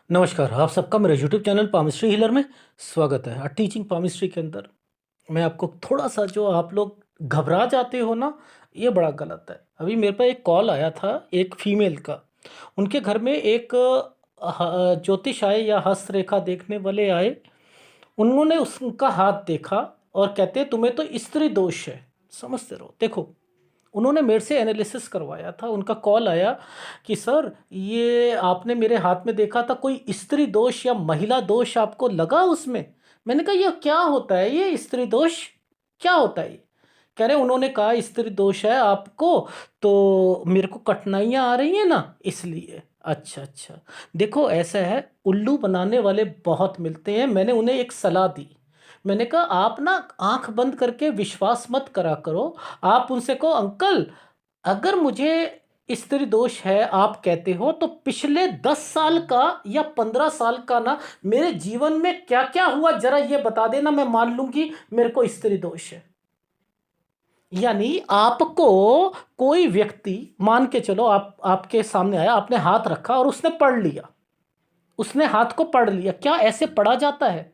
नमस्कार, आप सबका मेरे यूट्यूब चैनल पामिस्ट्री हीलर में स्वागत है। टीचिंग पामिस्ट्री के अंदर मैं आपको थोड़ा-सा जो आप लोग घबरा जाते हो ना, ये बड़ा गलत है। अभी मेरे पे एक कॉल आया था एक फीमेल का। उनके घर में एक ज्योतिष आए या हस्तरेखा देखने वाले आए। उन्होंने उनका हाथ देखा और कहते तुम्हें तो स्त्री दोष है। समझते रहो। देखो, उन्होंने मेरे से एनालिसिस करवाया था। उनका कॉल आया कि सर ये आपने मेरे हाथ में देखा था, कोई स्त्री दोष या महिला दोष आपको लगा उसमें? मैंने कहा ये क्या होता है, ये स्त्री दोष क्या होता है ये? कह रहे उन्होंने कहा स्त्री दोष है आपको, तो मेरे को कठिनाइयाँ आ रही हैं ना इसलिए। अच्छा अच्छा, देखो ऐसा है, उल्लू बनाने वाले बहुत मिलते हैं। मैंने उन्हें एक सलाह दी। मैंने कहा आप ना आंख बंद करके विश्वास मत करा करो। आप उनसे कहो अंकल, अगर मुझे स्त्री दोष है आप कहते हो, तो पिछले 10 साल का या 15 साल का ना मेरे जीवन में क्या क्या हुआ जरा ये बता देना, मैं मान लूंगी मेरे को स्त्री दोष है। यानी आपको कोई व्यक्ति मान के चलो, आपके सामने आया, आपने हाथ रखा और उसने पढ़ लिया। उसने हाथ को पढ़ लिया। क्या ऐसे पढ़ा जाता है?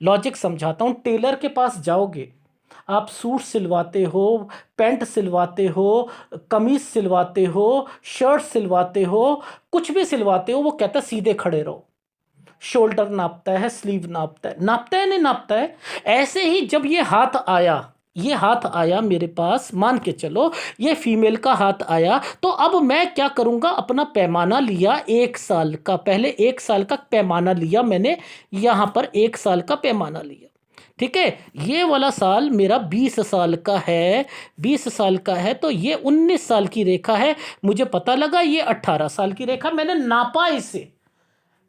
लॉजिक समझाता हूं। टेलर के पास जाओगे, आप सूट सिलवाते हो, पैंट सिलवाते हो, कमीज सिलवाते हो, शर्ट सिलवाते हो, कुछ भी सिलवाते हो, वो कहता है सीधे खड़े रहो। शोल्डर नापता है, स्लीव नापता है, नापता है नहीं नापता है। ऐसे ही जब ये हाथ आया, ये हाथ आया मेरे पास, मान के चलो ये फीमेल का हाथ आया, तो अब मैं क्या करूंगा, अपना पैमाना लिया 1 साल का। पहले 1 साल का पैमाना लिया मैंने, यहां पर 1 साल का पैमाना लिया। ठीक है, ये वाला साल मेरा 20 साल का है। 20 साल का है तो ये 19 साल की रेखा है। मुझे पता लगा ये 18 साल की रेखा। मैंने नापा इसे,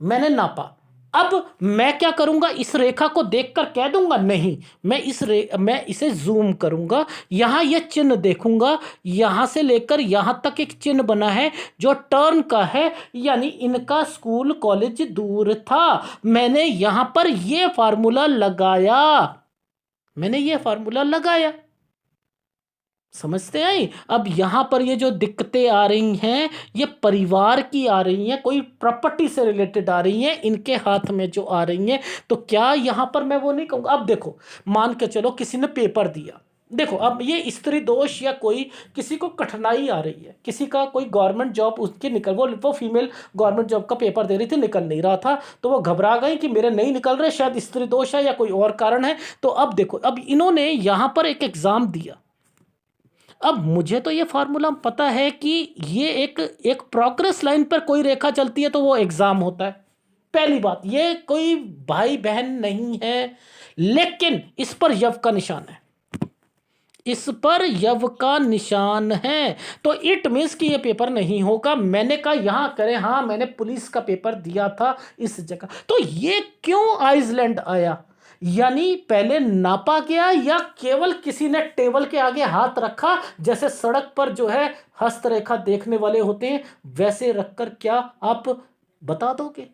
मैंने नापा। अब मैं क्या करूंगा, इस रेखा को देखकर कह दूंगा? नहीं, मैं इसे जूम करूंगा। यहां ये चिन्ह देखूंगा, यहां से लेकर यहां तक एक चिन्ह बना है जो टर्न का है, यानी इनका स्कूल कॉलेज दूर था। मैंने यहां पर ये फार्मूला लगाया, मैंने ये फार्मूला लगाया। समझते आई? अब यहां पर ये जो दिक्कतें आ रही हैं, ये परिवार की आ रही हैं, कोई प्रॉपर्टी से रिलेटेड आ रही हैं, इनके हाथ में जो आ रही हैं। तो क्या यहां पर मैं वो नहीं कहूंगा? अब देखो, मान के चलो किसी ने पेपर दिया। देखो, अब ये स्त्री दोष या कोई किसी को कठिनाई आ रही है, किसी का कोई गवर्नमेंट जॉब उसके निकल, वो फीमेल गवर्नमेंट जॉब का पेपर दे रही थी, निकल नहीं रहा था, तो वो घबरा गई कि मेरे नहीं निकल रहे, शायद स्त्री दोष है या कोई और कारण है। तो अब देखो, अब इन्होंने यहां पर एक एग्जाम दिया। अब मुझे तो ये फार्मूला पता है कि ये एक एक प्रोग्रेस लाइन पर कोई रेखा चलती है तो वो एग्जाम होता है। पहली बात, ये कोई भाई बहन नहीं है, लेकिन इस पर यव का निशान है, इस पर यव का निशान है। तो इट मीन्स कि ये पेपर नहीं होगा। मैंने कहा यहां करें, हाँ मैंने पुलिस का पेपर दिया था इस जगह। तो ये क्यों आइसलैंड आया? यानी पहले नापा गया, या केवल किसी ने टेबल के आगे हाथ रखा, जैसे सड़क पर जो है हस्तरेखा देखने वाले होते हैं वैसे रखकर? क्या आप बता दोगे?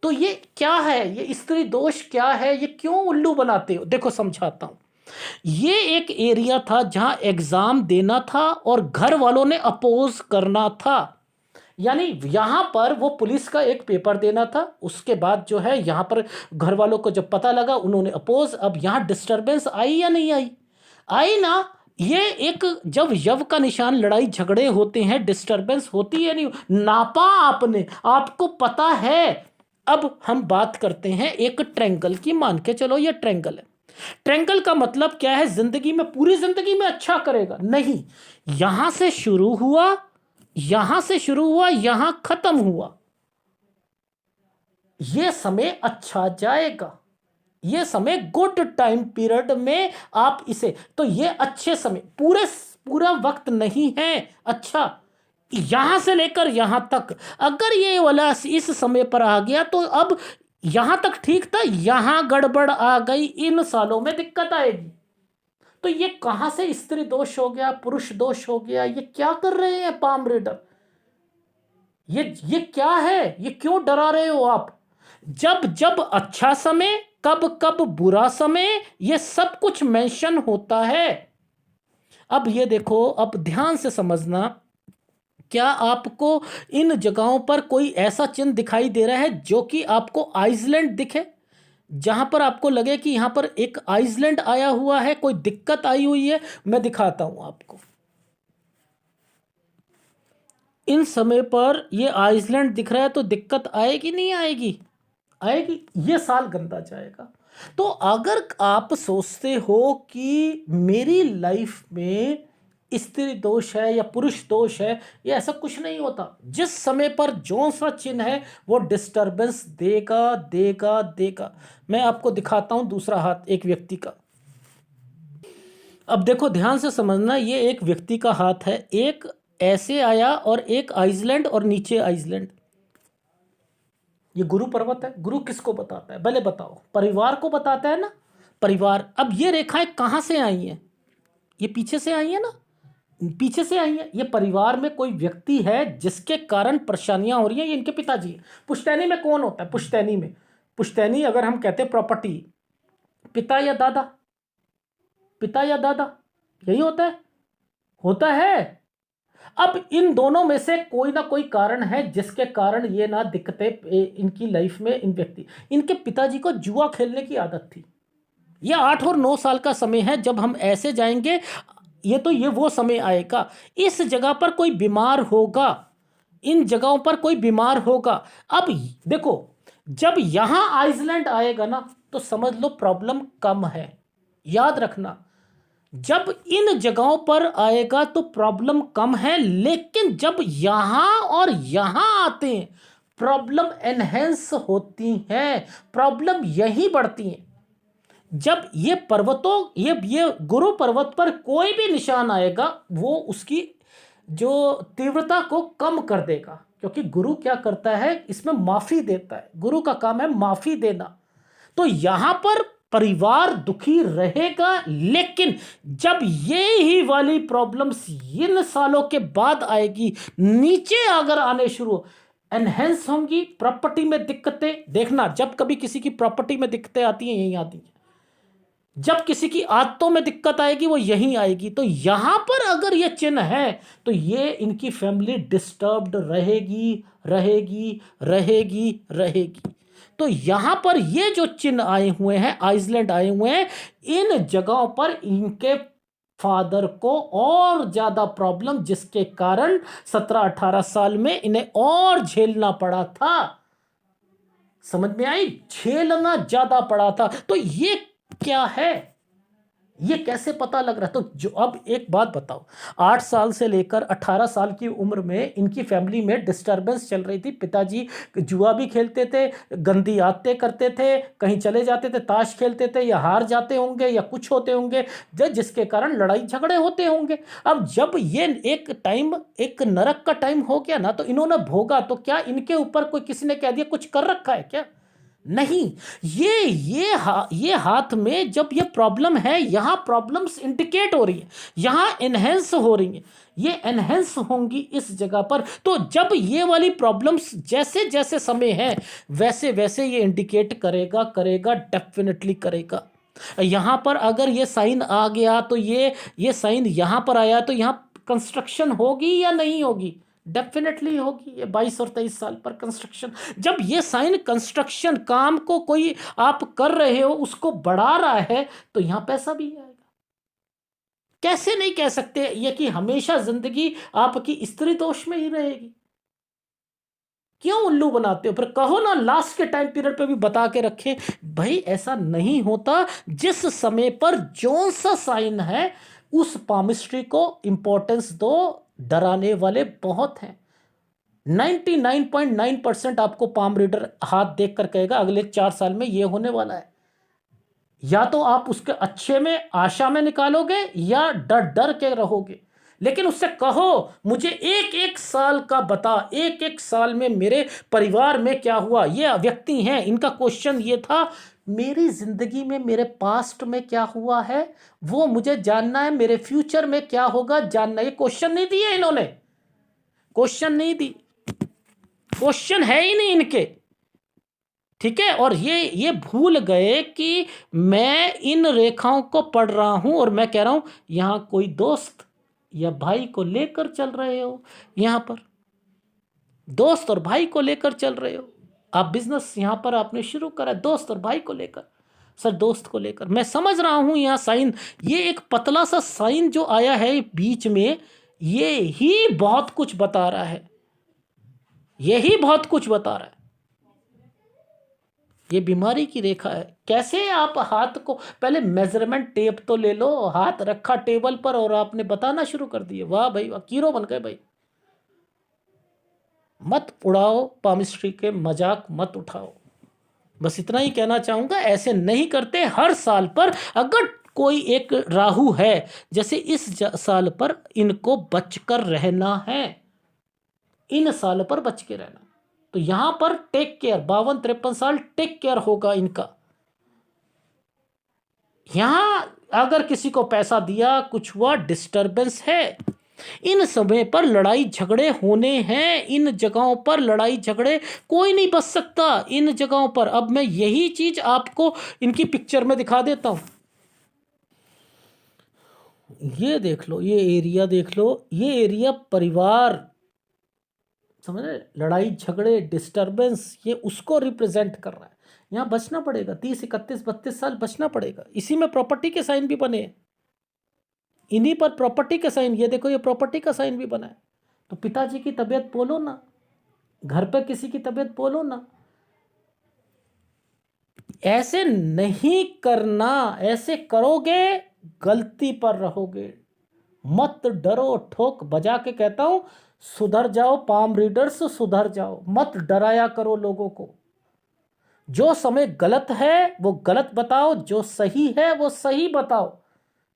तो ये क्या है, ये स्त्री दोष क्या है, ये क्यों उल्लू बनाते हो? देखो समझाता हूं। ये एक एरिया था जहां एग्जाम देना था और घर वालों ने अपोज करना था। यानी यहां पर वो पुलिस का एक पेपर देना था, उसके बाद जो है यहां पर घर वालों को जब पता लगा उन्होंने अपोज। अब यहां डिस्टरबेंस आई या नहीं आई? आई ना। ये एक, जब यव का निशान, लड़ाई झगड़े होते हैं, डिस्टरबेंस होती है नहीं? नापा आपने, आपको पता है। अब हम बात करते हैं एक ट्रायंगल की। मान के चलो ये ट्रायंगल है। ट्रायंगल का मतलब क्या है? जिंदगी में, पूरी जिंदगी में अच्छा करेगा नहीं। यहां से शुरू हुआ, यहां से शुरू हुआ, यहां खत्म हुआ, यह समय अच्छा जाएगा। यह समय गुड टाइम पीरियड में आप इसे, तो यह अच्छे समय, पूरा वक्त नहीं है अच्छा। यहां से लेकर यहां तक अगर ये वाला इस समय पर आ गया तो अब यहां तक ठीक था, यहां गड़बड़ आ गई, इन सालों में दिक्कत आएगी। तो ये कहां से स्त्री दोष हो गया, पुरुष दोष हो गया? ये क्या कर रहे हैं पाम रीडर? ये क्या है? ये क्यों डरा रहे हो आप? जब जब अच्छा समय, कब कब बुरा समय, ये सब कुछ मेंशन होता है। अब ये देखो, अब ध्यान से समझना। क्या आपको इन जगहों पर कोई ऐसा चिन्ह दिखाई दे रहा है जो कि आपको आइसलैंड दिखे, जहां पर आपको लगे कि यहां पर एक आइसलैंड आया हुआ है, कोई दिक्कत आई हुई है? मैं दिखाता हूं आपको। इन समय पर ये आइसलैंड दिख रहा है, तो दिक्कत आएगी नहीं आएगी? आएगी। ये साल गंदा जाएगा। तो अगर आप सोचते हो कि मेरी लाइफ में स्त्री दोष है या पुरुष दोष है, ये ऐसा कुछ नहीं होता। जिस समय पर जो सा चिन्ह है वो डिस्टरबेंस देगा देगा देगा। मैं आपको दिखाता हूं दूसरा हाथ एक व्यक्ति का। अब देखो ध्यान से समझना, ये एक व्यक्ति का हाथ है, एक ऐसे आया और एक आइसलैंड और नीचे आइसलैंड। ये गुरु पर्वत है। गुरु किसको बताता है? भले बताओ, परिवार को बताता है ना, परिवार। अब ये रेखाएं कहां से आई हैं? ये पीछे से आई है ना, पीछे से आई है। ये परिवार में कोई व्यक्ति है जिसके कारण परेशानियां हो रही हैं, ये इनके पिताजी हैं। पुश्तैनी में कौन होता है? पुश्तैनी में, पुश्तैनी अगर हम कहते हैं प्रॉपर्टी, पिता या दादा, पिता या दादा, यही होता है, होता है। अब इन दोनों में से कोई ना कोई कारण है जिसके कारण ये ना दिक्कतें इनकी लाइफ में। इन व्यक्ति, इनके पिताजी को जुआ खेलने की आदत थी। ये 8 और 9 साल का समय है जब हम ऐसे जाएंगे। ये वो समय आएगा, इस जगह पर कोई बीमार होगा, इन जगहों पर कोई बीमार होगा। अब देखो, जब यहां आइसलैंड आएगा ना, तो समझ लो प्रॉब्लम कम है। याद रखना, जब इन जगहों पर आएगा तो प्रॉब्लम कम है, लेकिन जब यहां और यहां आते हैं प्रॉब्लम एनहेंस होती है, प्रॉब्लम यही बढ़ती है। जब ये पर्वतों, ये गुरु पर्वत पर कोई भी निशान आएगा, वो उसकी जो तीव्रता को कम कर देगा, क्योंकि गुरु क्या करता है, इसमें माफी देता है। गुरु का काम है माफी देना। तो यहां पर परिवार दुखी रहेगा, लेकिन जब ये ही वाली प्रॉब्लम्स इन सालों के बाद आएगी, नीचे अगर आने शुरू एनहेंस होंगी, प्रॉपर्टी में दिक्कतें। देखना, जब कभी किसी की प्रॉपर्टी में दिक्कतें आती हैं, यहीं आती हैं। जब किसी की आदतों में दिक्कत आएगी, वो यहीं आएगी। तो यहां पर अगर ये चिन्ह है, तो ये इनकी फैमिली डिस्टर्ब्ड रहेगी रहेगी रहेगी रहेगी। तो यहां पर ये जो चिन्ह आए हुए हैं, आइसलैंड आए हुए हैं, इन जगहों पर इनके फादर को और ज्यादा प्रॉब्लम, जिसके कारण 17-18 साल में इन्हें और झेलना पड़ा था। समझ में आई? झेलना ज्यादा पड़ा था। तो ये क्या है, ये कैसे पता लग रहा है? तो जो, अब एक बात बताओ, 8 साल से लेकर 18 साल की उम्र में इनकी फैमिली में डिस्टरबेंस चल रही थी। पिताजी जुआ भी खेलते थे, गंदी आदतें करते थे, कहीं चले जाते थे, ताश खेलते थे, या हार जाते होंगे या कुछ होते होंगे, जिसके कारण लड़ाई झगड़े होते होंगे। अब जब ये एक टाइम, एक नरक का टाइम हो गया ना, तो इन्होंने भोगा। तो क्या इनके ऊपर कोई किसी ने कह दिया कुछ कर रखा है क्या? नहीं। ये हाथ में जब ये प्रॉब्लम है, यहां प्रॉब्लम्स इंडिकेट हो रही है, यहां एनहेंस हो रही है, ये एनहेंस होंगी इस जगह पर। तो जब ये वाली प्रॉब्लम्स जैसे जैसे समय है, वैसे वैसे ये इंडिकेट करेगा करेगा, डेफिनेटली करेगा। यहां पर अगर ये साइन आ गया, तो ये साइन यहां पर आया, तो यहां कंस्ट्रक्शन होगी या नहीं होगी? डेफिनेटली होगी। ये 22 और 23 साल पर कंस्ट्रक्शन, जब ये साइन कंस्ट्रक्शन काम को कोई आप कर रहे हो, उसको बढ़ा रहा है, तो यहां पैसा भी आएगा। कैसे नहीं कह सकते ये कि हमेशा जिंदगी आपकी स्त्री दोष में ही रहेगी? क्यों उल्लू बनाते हो? फिर कहो ना, लास्ट के टाइम पीरियड पे भी बता के रखे। भाई ऐसा नहीं होता। जिस समय पर जो सा साइन है, उस पामिस्ट्री को इंपॉर्टेंस दो। डराने वाले बहुत हैं। 99.9% आपको पाम रीडर हाथ देखकर कहेगा अगले 4 साल में ये होने वाला है। या तो आप उसके अच्छे में, आशा में निकालोगे, या डर डर के रहोगे। लेकिन उससे कहो मुझे एक एक साल का बता, एक एक साल में मेरे परिवार में क्या हुआ। ये व्यक्ति हैं, इनका क्वेश्चन ये था, मेरी जिंदगी में, मेरे पास्ट में क्या हुआ है वो मुझे जानना है, मेरे फ्यूचर में क्या होगा जानना है। ये क्वेश्चन नहीं दिए इन्होंने, क्वेश्चन नहीं दी, क्वेश्चन है ही नहीं इनके। ठीक है। और ये भूल गए कि मैं इन रेखाओं को पढ़ रहा हूं और मैं कह रहा हूं यहां कोई दोस्त, या भाई को लेकर चल रहे हो, यहाँ पर दोस्त और भाई को लेकर चल रहे हो। आप बिजनेस यहाँ पर आपने शुरू करा दोस्त और भाई को लेकर। सर दोस्त को लेकर मैं समझ रहा हूँ यहाँ साइन, ये एक पतला सा साइन जो आया है बीच में, ये ही बहुत कुछ बता रहा है, यही बहुत कुछ बता रहा है। ये बीमारी की रेखा है। कैसे आप हाथ को पहले मेजरमेंट टेप तो ले लो, हाथ रखा टेबल पर और आपने बताना शुरू कर दिए, वाह भाई वाह, कीरो बन गए भाई। मत उड़ाओ पामिस्ट्री के मजाक, मत उठाओ। बस इतना ही कहना चाहूंगा, ऐसे नहीं करते। हर साल पर अगर कोई एक राहु है, जैसे इस साल पर इनको बचकर रहना है, इन साल पर बच के रहना। तो यहां पर टेक केयर, 52-53 साल टेक केयर होगा इनका। यहां अगर किसी को पैसा दिया, कुछ हुआ, डिस्टरबेंस है। इन समय पर लड़ाई झगड़े होने हैं, इन जगहों पर लड़ाई झगड़े, कोई नहीं बच सकता इन जगहों पर। अब मैं यही चीज आपको इनकी पिक्चर में दिखा देता हूं। ये देख लो, ये एरिया देख लो, ये एरिया परिवार, समझ रहे, लड़ाई झगड़े डिस्टरबेंस, ये उसको रिप्रेजेंट कर रहा है। यहाँ बचना पड़ेगा, 30, 31, 32 साल बचना पड़ेगा। इसी में प्रॉपर्टी के साइन भी बने, इन्हीं पर प्रॉपर्टी का साइन, ये देखो ये प्रॉपर्टी का साइन भी बना है। तो पिताजी की तबीयत बोलो ना, घर पर किसी की तबीयत बोलो ना। ऐसे नहीं करना, ऐसे करोगे गलती पर रहोगे। मत डरो, ठोक बजा के कहता हूं, सुधर जाओ पाम रीडर्स, सुधर जाओ। मत डराया करो लोगों को। जो समय गलत है वो गलत बताओ, जो सही है वो सही बताओ।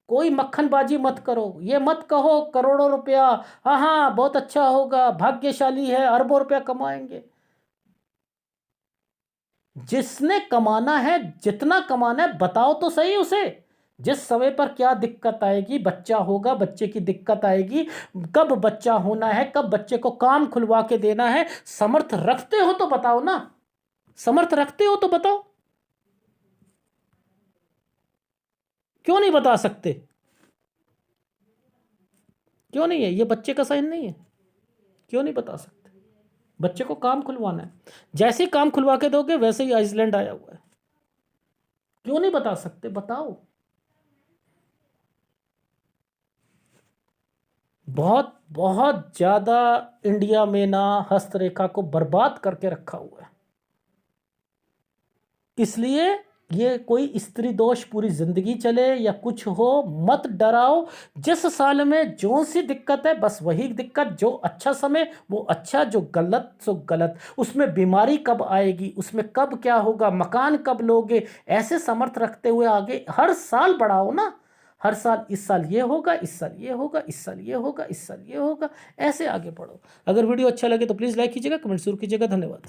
कोई मक्खनबाजी मत करो। ये मत कहो करोड़ों रुपया, हाँ हाँ बहुत अच्छा होगा, भाग्यशाली है, अरबों रुपया कमाएंगे। जिसने कमाना है, जितना कमाना है, बताओ तो सही उसे। जिस समय पर क्या दिक्कत आएगी, बच्चा होगा, बच्चे की दिक्कत आएगी, कब बच्चा होना है, कब बच्चे को काम खुलवा के देना है, समर्थ रखते हो तो बताओ ना। समर्थ रखते हो तो बताओ, क्यों नहीं बता सकते? क्यों नहीं है? ये बच्चे का साइन नहीं है, क्यों नहीं बता सकते? बच्चे को काम खुलवाना है, जैसे ही काम खुलवा के दोगे वैसे ही आइसलैंड आया हुआ है। क्यों नहीं बता सकते? बताओ। बहुत बहुत ज्यादा इंडिया में ना हस्तरेखा को बर्बाद करके रखा हुआ है। इसलिए ये कोई स्त्री दोष पूरी जिंदगी चले या कुछ हो, मत डराओ। जिस साल में जो सी दिक्कत है बस वही दिक्कत, जो अच्छा समय वो अच्छा, जो गलत सो गलत। उसमें बीमारी कब आएगी, उसमें कब क्या होगा, मकान कब लोगे, ऐसे समर्थ रखते हुए आगे हर साल बढ़ाओ ना। हर साल, इस साल ये होगा, इस साल ये होगा, इस साल ये होगा, इस साल ये होगा, ऐसे आगे बढ़ो। अगर वीडियो अच्छा लगे तो प्लीज़ लाइक कीजिएगा, कमेंट जरूर कीजिएगा। धन्यवाद।